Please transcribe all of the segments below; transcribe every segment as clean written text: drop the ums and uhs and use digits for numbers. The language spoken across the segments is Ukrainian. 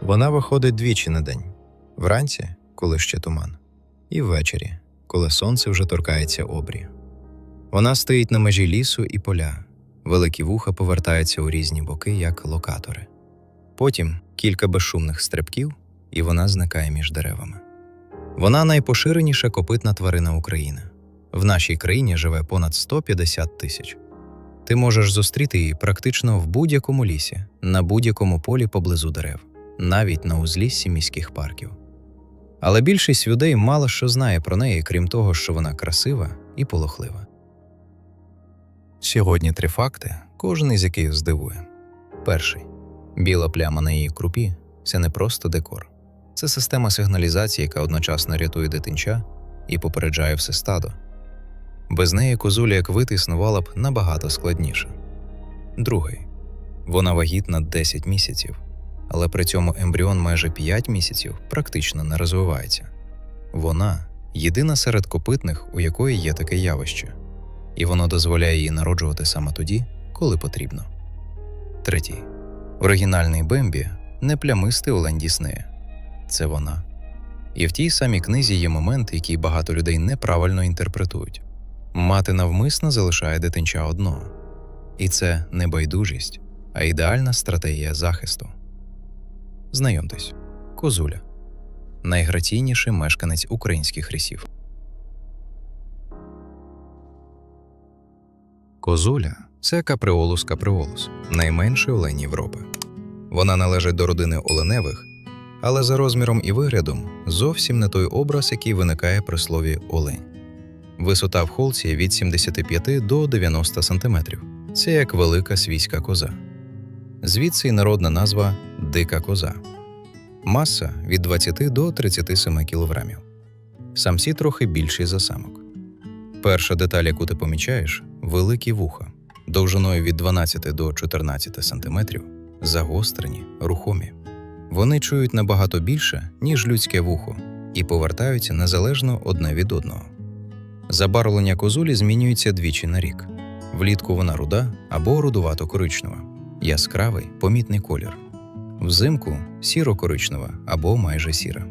Вона виходить двічі на день: вранці, коли ще туман, і ввечері, коли сонце вже торкається обрію. Вона стоїть на межі лісу і поля, великі вуха повертаються у різні боки, як локатори. Потім кілька безшумних стрибків, і вона зникає між деревами. Вона найпоширеніша копитна тварина України. В нашій країні живе понад 150 тисяч. Ти можеш зустріти її практично в будь-якому лісі, на будь-якому полі поблизу дерев, навіть на узліссі міських парків. Але більшість людей мало що знає про неї, крім того, що вона красива і полохлива. Сьогодні 3 факти, кожен із яких здивує. Перший. Біла пляма на її крупі – це не просто декор. Це система сигналізації, яка одночасно рятує дитинча і попереджає все стадо. Без неї козуля як вид існувала б набагато складніше. Другий. Вона вагітна 10 місяців, але при цьому ембріон майже 5 місяців практично не розвивається. Вона – єдина серед копитних, у якої є таке явище, і воно дозволяє їй народжувати саме тоді, коли потрібно. Третій. Оригінальний Бембі – не плямистий олень Діснея. Це вона. І в тій самій книзі є момент, який багато людей неправильно інтерпретують. Мати навмисно залишає дитинча одного. І це не байдужість, а ідеальна стратегія захисту. Знайомтесь, козуля. Найграційніший мешканець українських лісів. Козуля – це Капреолус капреолус, найменший олень Європи. Вона належить до родини оленевих, але за розміром і виглядом зовсім не той образ, який виникає при слові «олень». Висота в холці від 75 до 90 см. Це як велика свійська коза. Звідси й народна назва «дика коза». Маса – від 20 до 37 кг. Самці трохи більші за самок. Перша деталь, яку ти помічаєш – великі вуха, довжиною від 12 до 14 см, загострені, рухомі. Вони чують набагато більше, ніж людське вухо, і повертаються незалежно одне від одного. Забарвлення козулі змінюється двічі на рік. Влітку вона руда або рудувато-коричнева, яскравий, помітний колір. Взимку – сіро-коричнева або майже сіра.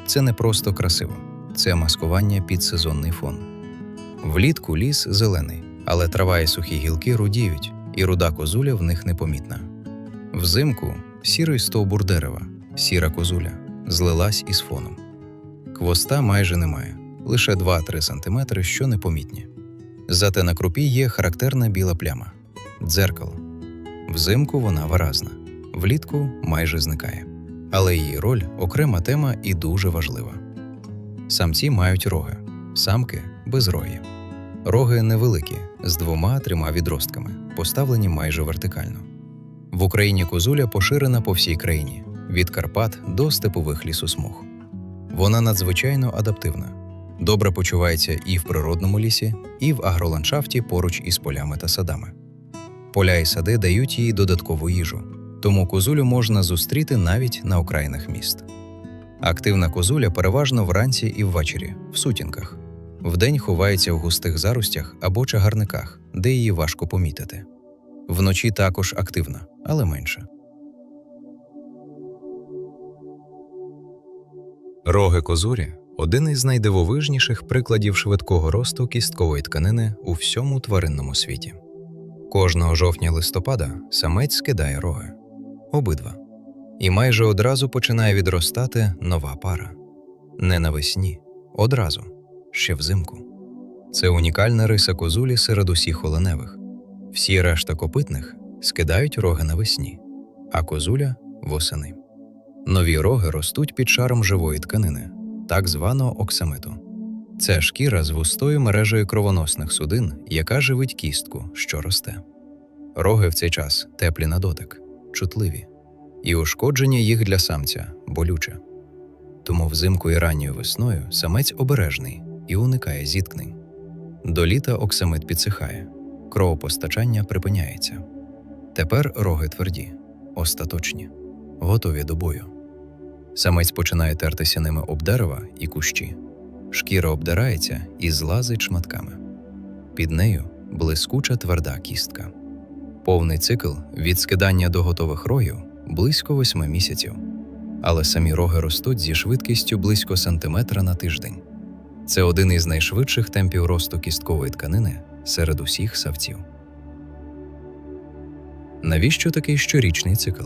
Це не просто красиво, це маскування під сезонний фон. Влітку ліс зелений, але трава і сухі гілки рудіють, і руда козуля в них непомітна. Взимку – сірий стовбур дерева, сіра козуля, злилась із фоном. Хвоста майже немає, лише 2-3 см, що непомітні. Зате на крупі є характерна біла пляма – дзеркало. Взимку вона виразна, влітку майже зникає. Але її роль – окрема тема і дуже важлива. Самці мають роги, самки – безрогі. Роги невеликі, з 2-3 відростками, поставлені майже вертикально. В Україні козуля поширена по всій країні – від Карпат до степових лісосмуг. Вона надзвичайно адаптивна. Добре почувається і в природному лісі, і в агроландшафті поруч із полями та садами. Поля і сади дають їй додаткову їжу, тому козулю можна зустріти навіть на окраїнах міст. Активна козуля переважно вранці і ввечері, в сутінках. Вдень ховається в густих заростях або чагарниках, де її важко помітити. Вночі також активна, але менше. Роги козурі – один із найдивовижніших прикладів швидкого росту кісткової тканини у всьому тваринному світі. Кожного жовтня-листопада самець скидає роги. Обидва. І майже одразу починає відростати нова пара. Не навесні, одразу, ще взимку. Це унікальна риса козулі серед усіх оленевих. Всі решта копитних скидають роги навесні, а козуля – восени. Нові роги ростуть під шаром живої тканини, так званого оксамиту. Це шкіра з вустою мережею кровоносних судин, яка живить кістку, що росте. Роги в цей час теплі на дотик, чутливі. І ушкодження їх для самця болюче. Тому взимку і ранньою весною самець обережний і уникає зіткнень. До літа оксамит підсихає, кровопостачання припиняється. Тепер роги тверді, остаточні, готові до бою. Самець починає тертися ними об дерева і кущі. Шкіра обдирається і злазить шматками. Під нею блискуча тверда кістка. Повний цикл від скидання до готових рогів близько 8 місяців. але самі роги ростуть зі швидкістю близько сантиметра на тиждень. Це один із найшвидших темпів росту кісткової тканини серед усіх савців. Навіщо такий щорічний цикл?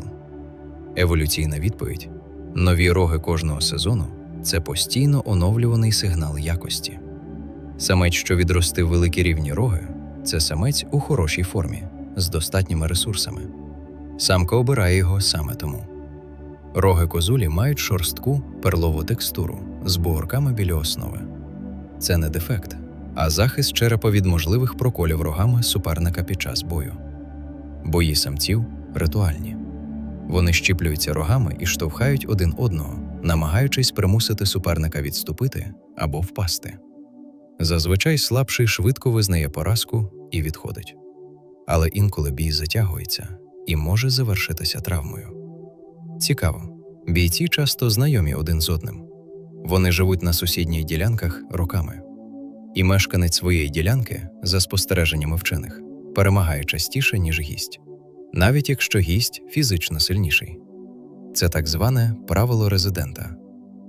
Еволюційна відповідь – нові роги кожного сезону – це постійно оновлюваний сигнал якості. Самець, що відростив великі рівні роги – це самець у хорошій формі, з достатніми ресурсами. Самка обирає його саме тому. Роги козулі мають шорстку перлову текстуру з бугорками біля основи. Це не дефект, а захист черепа від можливих проколів рогами суперника під час бою. Бої самців ритуальні. Вони щіплюються рогами і штовхають один одного, намагаючись примусити суперника відступити або впасти. Зазвичай слабший швидко визнає поразку і відходить. Але інколи бій затягується і може завершитися травмою. Цікаво, бійці часто знайомі один з одним. Вони живуть на сусідніх ділянках роками. І мешканець своєї ділянки, за спостереженнями вчених, перемагає частіше, ніж гість. Навіть якщо гість фізично сильніший. Це так зване правило резидента.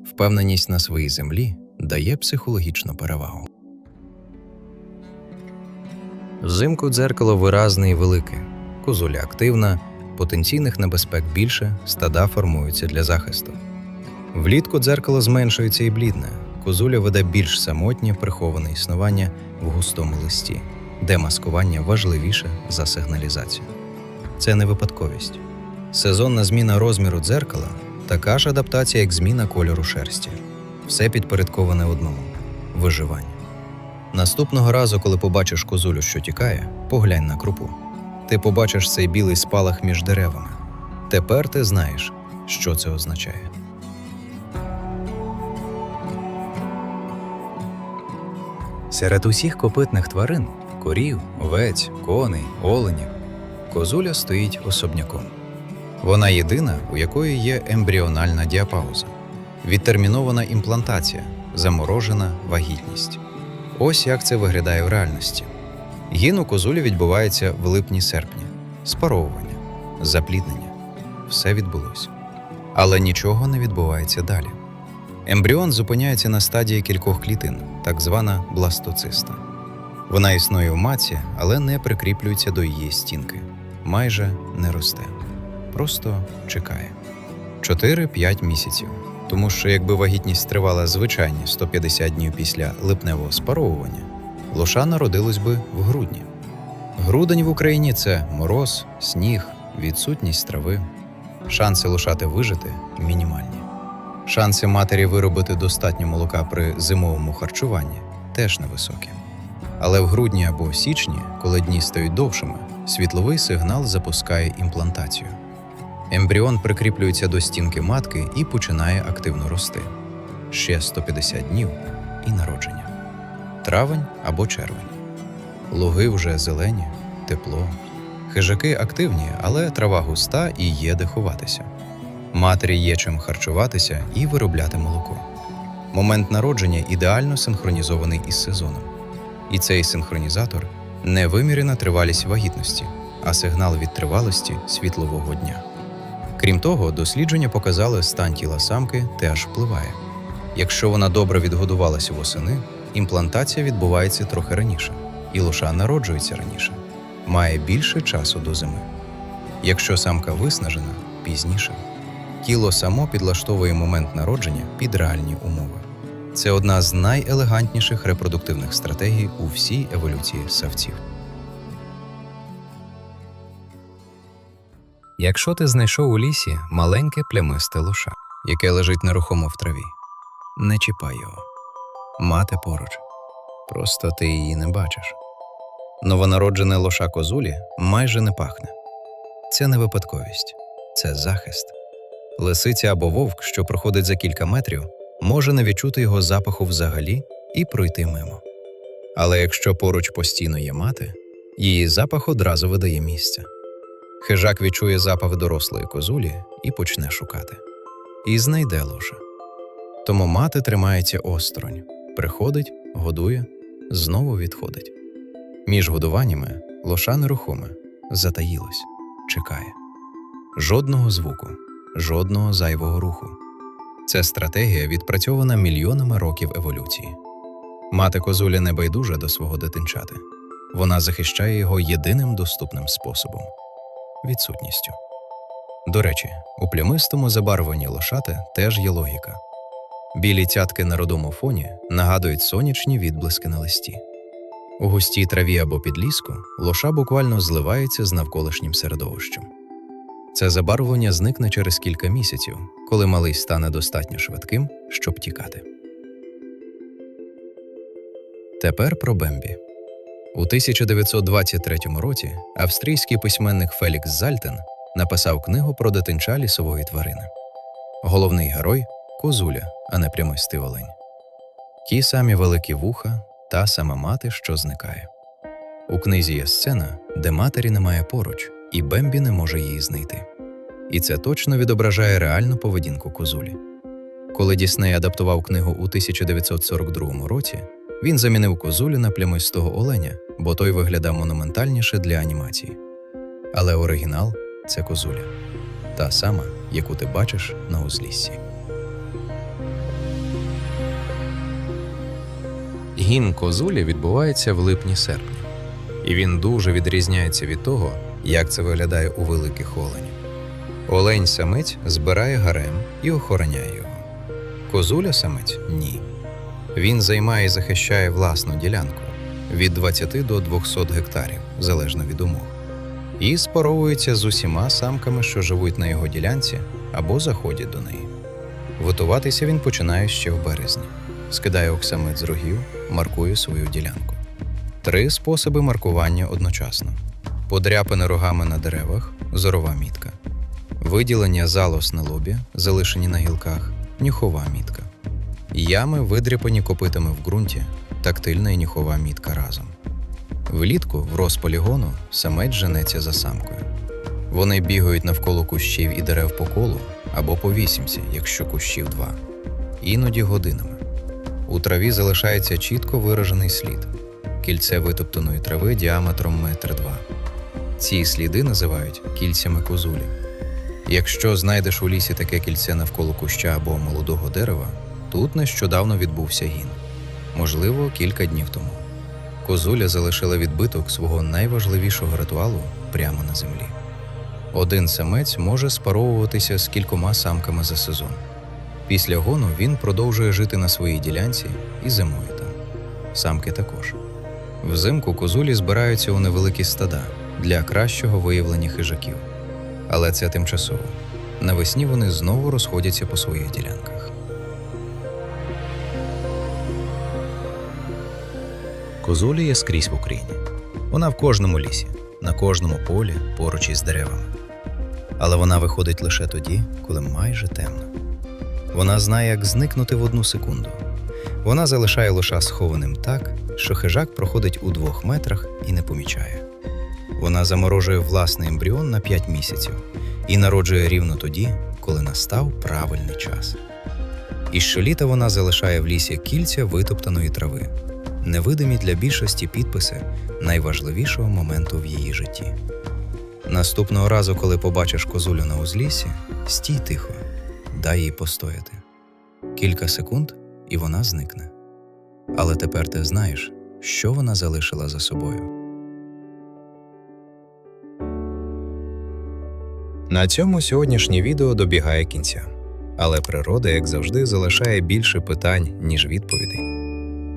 Впевненість на своїй землі дає психологічну перевагу. Взимку дзеркало виразне і велике, козуля активна, потенційних небезпек більше, стада формуються для захисту. Влітку дзеркало зменшується і блідне, козуля веде більш самотнє приховане існування в густому листі, де маскування важливіше за сигналізацію. Це не випадковість. Сезонна зміна розміру дзеркала – така ж адаптація, як зміна кольору шерсті. Все підпорядковане одному – виживання. Наступного разу, коли побачиш козулю, що тікає, поглянь на крупу. Ти побачиш цей білий спалах між деревами. Тепер ти знаєш, що це означає. Серед усіх копитних тварин – корів, овець, коней, оленів – козуля стоїть особняком. Вона єдина, у якої є ембріональна діапауза, відтермінована імплантація, заморожена вагітність. Ось як це виглядає в реальності. Гін у козулі відбувається в липні-серпні. Спаровування, запліднення. Все відбулося. Але нічого не відбувається далі. Ембріон зупиняється на стадії кількох клітин, так звана бластоциста. Вона існує в матці, але не прикріплюється до її стінки. Майже не росте. Просто чекає. 4-5 місяців. Тому що якби вагітність тривала звичайні 150 днів після липневого спаровування, лоша народилось би в грудні. Грудень в Україні – це мороз, сніг, відсутність трави. Шанси лошати вижити мінімальні. Шанси матері виробити достатньо молока при зимовому харчуванні теж невисокі. Але в грудні або січні, коли дні стають довшими, світловий сигнал запускає імплантацію. Ембріон прикріплюється до стінки матки і починає активно рости. Ще 150 днів і народження. Травень або червень. Луги вже зелені, тепло. Хижаки активні, але трава густа і є де ховатися. Матері є чим харчуватися і виробляти молоко. Момент народження ідеально синхронізований із сезоном. І цей синхронізатор – не вимірена тривалість вагітності, а сигнал від тривалості світлового дня. Крім того, дослідження показали, стан тіла самки теж впливає. Якщо вона добре відгодувалася восени, імплантація відбувається трохи раніше, і лоша народжується раніше, має більше часу до зими. Якщо самка виснажена – пізніше. Тіло само підлаштовує момент народження під реальні умови. Це одна з найелегантніших репродуктивних стратегій у всій еволюції савців. Якщо ти знайшов у лісі маленьке плямисте лоша, яке лежить нерухомо в траві, не чіпай його. Мати поруч. Просто ти її не бачиш. Новонароджене лоша козулі майже не пахне. Це не випадковість. Це захист. Лисиця або вовк, що проходить за кілька метрів, може не відчути його запаху взагалі і пройти мимо. Але якщо поруч постійно є мати, її запах одразу видає місце. Хижак відчує запах дорослої козулі і почне шукати. І знайде лоша. Тому мати тримається осторонь. Приходить, годує, знову відходить. Між годуваннями лоша нерухоме, затаїлось, чекає. Жодного звуку, жодного зайвого руху. Це стратегія, відпрацьована мільйонами років еволюції. Мати козуля не байдужа до свого дитинчати. Вона захищає його єдиним доступним способом – відсутністю. До речі, у плямистому забарвленні лошати теж є логіка. Білі цятки на рудому фоні нагадують сонячні відблиски на листі. У густій траві або підліску лоша буквально зливається з навколишнім середовищем. Це забарвлення зникне через кілька місяців, коли малий стане достатньо швидким, щоб тікати. Тепер про Бембі. У 1923 році австрійський письменник Фелікс Зальтен написав книгу про дитинча лісової тварини. Головний герой – козуля, а не прямистий олень. Ті самі великі вуха, та сама мати, що зникає. У книзі є сцена, де матері немає поруч, і Бембі не може її знайти. І це точно відображає реальну поведінку козулі. Коли Дісней адаптував книгу у 1942 році, він замінив козулю на плямистого оленя, бо той виглядав монументальніше для анімації. Але оригінал – це козуля. Та сама, яку ти бачиш на узліссі. Гін козулі відбувається в липні-серпні. І він дуже відрізняється від того, як це виглядає у великих оленів. Олень-самець збирає гарем і охороняє його. Козуля-самець – ні. Він займає і захищає власну ділянку від 20 до 200 гектарів, залежно від умов. І спаровується з усіма самками, що живуть на його ділянці або заходять до неї. Витуватися він починає ще в березні. Скидає оксамит з рогів, маркує свою ділянку. 3 способи маркування одночасно. Подряпини рогами на деревах – зорова мітка. Виділення залоз на лобі, залишені на гілках – нюхова мітка. Ями, видряпані копитами в ґрунті – тактильна і нюхова мітка разом. Влітку в розполігону самець женеться за самкою. Вони бігають навколо кущів і дерев по колу або по вісімці, якщо кущів 2. Іноді годинами. У траві залишається чітко виражений слід – кільце витоптаної трави діаметром 1,2 м. Ці сліди називають кільцями козулі. Якщо знайдеш у лісі таке кільце навколо куща або молодого дерева, тут нещодавно відбувся гін. Можливо, кілька днів тому. Козуля залишила відбиток свого найважливішого ритуалу прямо на землі. Один самець може спаровуватися з кількома самками за сезон. Після гону він продовжує жити на своїй ділянці і зимує там. Самки також. Взимку козулі збираються у невеликі стада для кращого виявлення хижаків. Але це тимчасово. Навесні вони знову розходяться по своїх ділянках. Козуля є скрізь в Україні. Вона в кожному лісі, на кожному полі, поруч із деревами. Але вона виходить лише тоді, коли майже темно. Вона знає, як зникнути в 1 секунду. Вона залишає лоша схованим так, що хижак проходить у 2 метрах і не помічає. Вона заморожує власний ембріон на 5 місяців і народжує рівно тоді, коли настав правильний час. І щоліта вона залишає в лісі кільця витоптаної трави, невидимі для більшості підписи найважливішого моменту в її житті. Наступного разу, коли побачиш козулю на узліссі, стій тихо, дай їй постояти. Кілька секунд, і вона зникне. Але тепер ти знаєш, що вона залишила за собою. На цьому сьогоднішнє відео добігає кінця. Але природа, як завжди, залишає більше питань, ніж відповідей.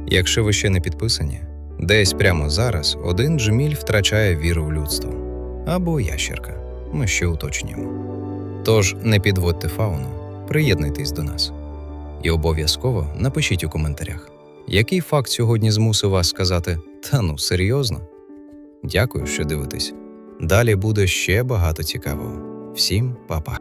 Якщо ви ще не підписані, десь прямо зараз один джміль втрачає віру в людство. Або ящерка. Ми ще уточнюємо. Тож не підводьте фауну, приєднуйтесь до нас. І обов'язково напишіть у коментарях, який факт сьогодні змусив вас сказати «Та ну, серйозно?». Дякую, що дивитесь. Далі буде ще багато цікавого. Всім па-па.